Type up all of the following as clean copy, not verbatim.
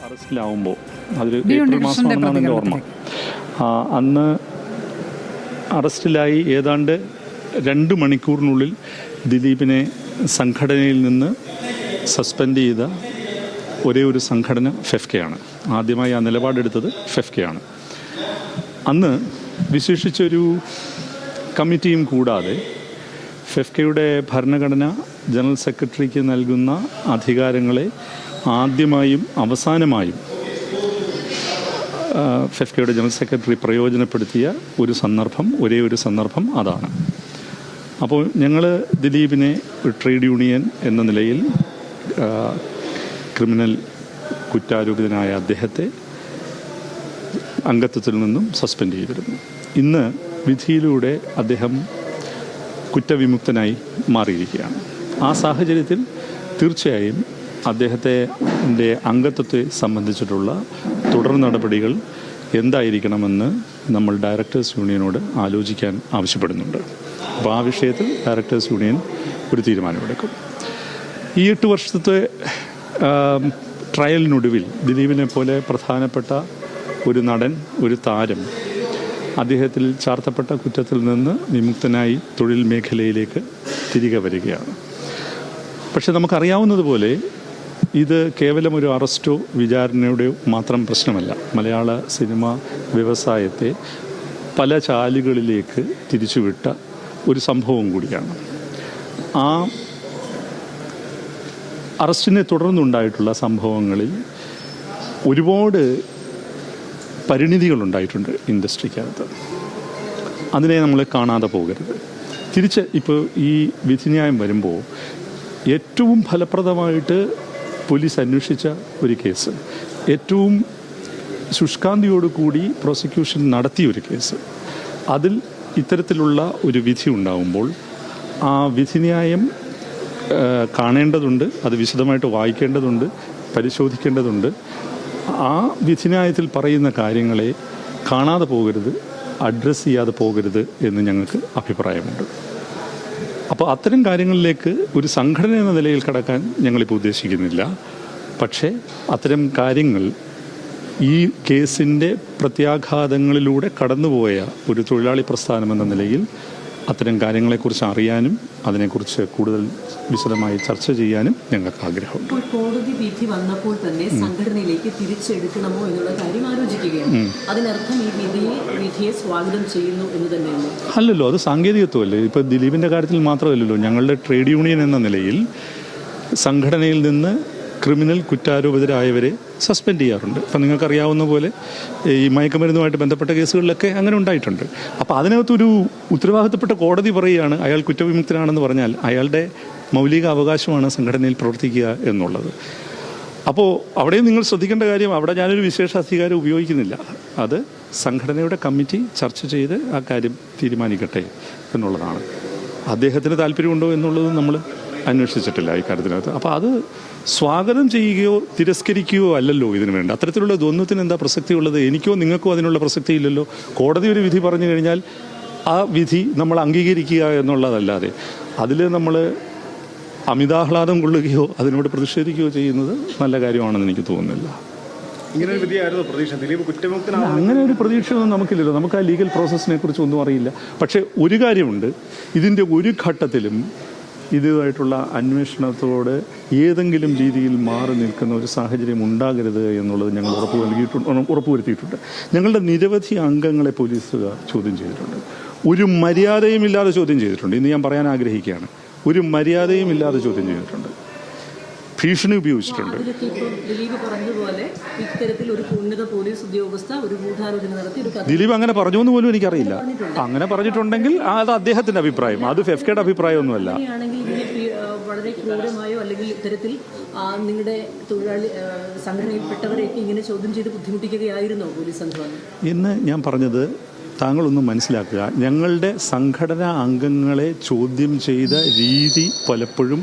അറസ്റ്റിലാവുമ്പോൾ അതൊരു ഏപ്രിൽ മാസമാണെന്നാണ് എൻ്റെ ഓർമ്മ. അന്ന് അറസ്റ്റിലായി ഏതാണ്ട് 2 മണിക്കൂറിനുള്ളിൽ ദിലീപിനെ സംഘടനയിൽ നിന്ന് സസ്പെൻഡ് ചെയ്ത ഒരേ ഒരു സംഘടന ഫെഫ്കയാണ്. ആദ്യമായി ആ നിലപാടെടുത്തത് ഫെഫ്കയാണ്. അന്ന് വിശേഷിച്ചൊരു കമ്മിറ്റിയും കൂടാതെ ഫെഫ്കയുടെ ഭരണഘടന ജനറൽ സെക്രട്ടറിക്ക് നൽകുന്ന അധികാരങ്ങളെ ആദ്യമായും അവസാനമായും ഫെഫ്കയുടെ ജനറൽ സെക്രട്ടറി പ്രയോജനപ്പെടുത്തിയ ഒരേ ഒരു സന്ദർഭം അതാണ്. അപ്പോൾ ഞങ്ങൾ ദിലീപിനെ ഒരു ട്രേഡ് യൂണിയൻ എന്ന നിലയിൽ ക്രിമിനൽ കുറ്റാരോപിതനായ അദ്ദേഹത്തെ അംഗത്വത്തിൽ നിന്നും സസ്പെൻഡ് ചെയ്തിരുന്നു. ഇന്ന് വിധിയിലൂടെ അദ്ദേഹം കുറ്റവിമുക്തനായി മാറിയിരിക്കുകയാണ്. ആ സാഹചര്യത്തിൽ തീർച്ചയായും അദ്ദേഹത്തിൻ്റെ അംഗത്വത്തെ സംബന്ധിച്ചിട്ടുള്ള തുടർ നടപടികൾ എന്തായിരിക്കണമെന്ന് നമ്മൾ ഡയറക്ടേഴ്സ് യൂണിയനോട് ആലോചിക്കാൻ ആവശ്യപ്പെടുന്നുണ്ട്. അപ്പോൾ ആ വിഷയത്തിൽ ഡയറക്ടേഴ്സ് യൂണിയൻ ഒരു തീരുമാനമെടുക്കും. ഈ 8 വർഷത്തെ ട്രയലിനൊടുവിൽ ദിലീപിനെ പോലെ പ്രധാനപ്പെട്ട ഒരു നടൻ, ഒരു താരം അദ്ദേഹത്തിൽ ചാർത്തപ്പെട്ട കുറ്റത്തിൽ നിന്ന് വിമുക്തനായി തൊഴിൽ മേഖലയിലേക്ക് തിരികെ വരികയാണ്. പക്ഷെ നമുക്കറിയാവുന്നതുപോലെ ഇത് കേവലം ഒരു അറസ്റ്റോ വിചാരണയുടെയോ മാത്രം പ്രശ്നമല്ല. മലയാള സിനിമ വ്യവസായത്തെ പല ചാലുകളിലേക്ക് തിരിച്ചുവിട്ട ഒരു സംഭവം കൂടിയാണ്. ആ അറസ്റ്റിനെ തുടർന്നുണ്ടായിട്ടുള്ള സംഭവങ്ങളിൽ ഒരുപാട് പരിണിതികളുണ്ടായിട്ടുണ്ട് ഇൻഡസ്ട്രിക്കകത്ത്. അതിനെ നമ്മൾ കാണാതെ പോകരുത്. തിരിച്ച് ഇപ്പോൾ ഈ വിധിന്യായം വരുമ്പോൾ ഏറ്റവും ഫലപ്രദമായിട്ട് പോലീസ് അന്വേഷിച്ച ഒരു കേസ്, ഏറ്റവും ശുഷ്കാന്തിയോടുകൂടി പ്രോസിക്യൂഷൻ നടത്തിയ ഒരു കേസ്, അതിൽ ഇത്തരത്തിലുള്ള ഒരു വിധി ഉണ്ടാകുമ്പോൾ ആ വിധിന്യായം കാണേണ്ടതുണ്ട്, അത് വിശദമായിട്ട് വായിക്കേണ്ടതുണ്ട്, പരിശോധിക്കേണ്ടതുണ്ട്. ആ വിധിന്യായത്തിൽ പറയുന്ന കാര്യങ്ങളെ കാണാതെ പോകരുത്, അഡ്രസ്സ് ചെയ്യാതെ പോകരുത് എന്ന് ഞങ്ങൾക്ക് അഭിപ്രായമുണ്ട്. അപ്പോൾ അത്തരം കാര്യങ്ങളിലേക്ക് ഒരു സംഘടന എന്ന നിലയിൽ കടക്കാൻ ഞങ്ങളിപ്പോൾ ഉദ്ദേശിക്കുന്നില്ല. പക്ഷേ അത്തരം കാര്യങ്ങൾ ഈ കേസിൻ്റെ പ്രത്യാഘാതങ്ങളിലൂടെ കടന്നുപോയ ഒരു തൊഴിലാളി പ്രസ്ഥാനം എന്ന നിലയിൽ അത്തരം കാര്യങ്ങളെക്കുറിച്ച് അറിയാനും അതിനെക്കുറിച്ച് കൂടുതൽ വിശദമായി ചർച്ച ചെയ്യാനും ഞങ്ങൾക്ക് ആഗ്രഹമുണ്ട്. കോടതി വിധി വന്നപ്പോൾ തന്നെ സംഘടനയിലേക്ക് തിരിച്ചെടുക്കണമോ എന്നുള്ള കാര്യം ആലോചിക്കുകയാണ്. അതിനർത്ഥം ഈ വിധിയെ സ്വാഗതം ചെയ്യുന്നു എന്ന് തന്നെയാണ്? അല്ലല്ലോ, അത് സാങ്കേതികത്വമല്ലേ. ഇപ്പോൾ ദിലീപിൻ്റെ കാര്യത്തിൽ മാത്രമല്ലല്ലോ, ഞങ്ങളുടെ ട്രേഡ് യൂണിയൻ എന്ന നിലയിൽ സംഘടനയിൽ നിന്ന് ക്രിമിനൽ കുറ്റാരോപിതരായവരെ സസ്പെൻഡ് ചെയ്യാറുണ്ട്. അപ്പം നിങ്ങൾക്കറിയാവുന്ന പോലെ ഈ മയക്കുമരുന്നുമായിട്ട് ബന്ധപ്പെട്ട കേസുകളിലൊക്കെ അങ്ങനെ ഉണ്ടായിട്ടുണ്ട്. അപ്പോൾ അതിനകത്തൊരു ഉത്തരവാദിത്തപ്പെട്ട കോടതി പറയുകയാണ് അയാൾ കുറ്റവിമുക്തനാണെന്ന് പറഞ്ഞാൽ അയാളുടെ മൗലിക അവകാശമാണ് സംഘടനയിൽ പ്രവർത്തിക്കുക എന്നുള്ളത്. അപ്പോൾ അവിടെ നിങ്ങൾ ശ്രദ്ധിക്കേണ്ട കാര്യം, അവിടെ ഞാനൊരു വിശേഷ അധികാരം ഉപയോഗിക്കുന്നില്ല. അത് സംഘടനയുടെ കമ്മിറ്റി ചർച്ച ചെയ്ത് ആ കാര്യം തീരുമാനിക്കട്ടെ എന്നുള്ളതാണ്. അദ്ദേഹത്തിന് താല്പര്യമുണ്ടോ എന്നുള്ളത് നമ്മൾ അന്വേഷിച്ചിട്ടില്ല ഈ കാര്യത്തിനകത്ത്. അപ്പോൾ അത് സ്വാഗതം ചെയ്യുകയോ തിരസ്കരിക്കുകയോ അല്ലല്ലോ ഇതിനു വേണ്ട. അത്തരത്തിലുള്ള ദ്വന്ദ്വത്തിന് എന്താ പ്രസക്തിയുള്ളത്? എനിക്കോ നിങ്ങൾക്കോ അതിനുള്ള പ്രസക്തിയില്ലല്ലോ. കോടതി ഒരു വിധി പറഞ്ഞു കഴിഞ്ഞാൽ ആ വിധി നമ്മൾ അംഗീകരിക്കുക എന്നുള്ളതല്ലാതെ അതിൽ നമ്മൾ അമിതാഹ്ലാദം കൊള്ളുകയോ അതിനോട് പ്രതിഷേധിക്കുകയോ ചെയ്യുന്നത് നല്ല കാര്യമാണെന്ന് എനിക്ക് തോന്നുന്നില്ല. അങ്ങനെ ഒരു പ്രതീക്ഷയൊന്നും നമുക്കില്ലല്ലോ. നമുക്ക് ആ ലീഗൽ പ്രോസസ്സിനെ കുറിച്ച് ഒന്നും അറിയില്ല. പക്ഷേ ഒരു കാര്യമുണ്ട്, ഇതിൻ്റെ ഒരു ഘട്ടത്തിലും ഇതുമായിട്ടുള്ള അന്വേഷണത്തോട് ഏതെങ്കിലും രീതിയിൽ മാറി നിൽക്കുന്ന ഒരു സാഹചര്യം ഉണ്ടാകരുത് എന്നുള്ളത് ഞങ്ങൾ ഉറപ്പുവരുത്തിയിട്ടുണ്ട്. ഞങ്ങളുടെ നിരവധി അംഗങ്ങളെ പോലീസുകാർ ചോദ്യം ചെയ്തിട്ടുണ്ട്. ഒരു മര്യാദയും ഇല്ലാതെ ചോദ്യം ചെയ്തിട്ടുണ്ട്. ഇന്ന് ഞാൻ പറയാൻ ആഗ്രഹിക്കുകയാണ്, ഒരു മര്യാദയും ഇല്ലാതെ ചോദ്യം ചെയ്തിട്ടുണ്ട്, ഭീഷണി ഉപയോഗിച്ചിട്ടുണ്ട്. ദിലീപ് അങ്ങനെ പറഞ്ഞു എന്ന് പോലും എനിക്കറിയില്ല. അങ്ങനെ പറഞ്ഞിട്ടുണ്ടെങ്കിൽ അത് അദ്ദേഹത്തിന്റെ അഭിപ്രായം, അത് ഫെഫ്കയുടെ അഭിപ്രായമൊന്നുമല്ല. വളരെ ക്രൂരമായോ അല്ലെങ്കിൽ ഇത്തരത്തിൽ നിങ്ങളുടെ തൊഴിലാളി സംഘടനയിൽപ്പെട്ടവരെയൊക്കെ ഇങ്ങനെ ചോദ്യം ചെയ്ത് ബുദ്ധിമുട്ടിക്കുകയായിരുന്നോ പോലീസ് സംഘം? എന്ന് ഞാൻ പറഞ്ഞത് താങ്കളൊന്ന് മനസ്സിലാക്കുക. ഞങ്ങളുടെ സംഘടനാ അംഗങ്ങളെ ചോദ്യം ചെയ്ത രീതി പലപ്പോഴും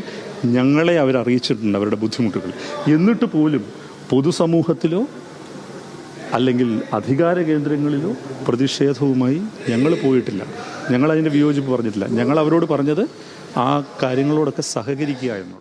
ഞങ്ങളെ അവരറിയിച്ചിട്ടുണ്ട്, അവരുടെ ബുദ്ധിമുട്ടുകൾ. എന്നിട്ട് പോലും പൊതുസമൂഹത്തിലോ അല്ലെങ്കിൽ അധികാര കേന്ദ്രങ്ങളിലോ പ്രതിഷേധവുമായി ഞങ്ങൾ പോയിട്ടില്ല. ഞങ്ങളതിൻ്റെ വിയോജിപ്പ് പറഞ്ഞിട്ടില്ല. ഞങ്ങൾ അവരോട് പറഞ്ഞത് ആ കാര്യങ്ങളോടൊക്കെ സഹകരിക്കുക എന്നുള്ളത്.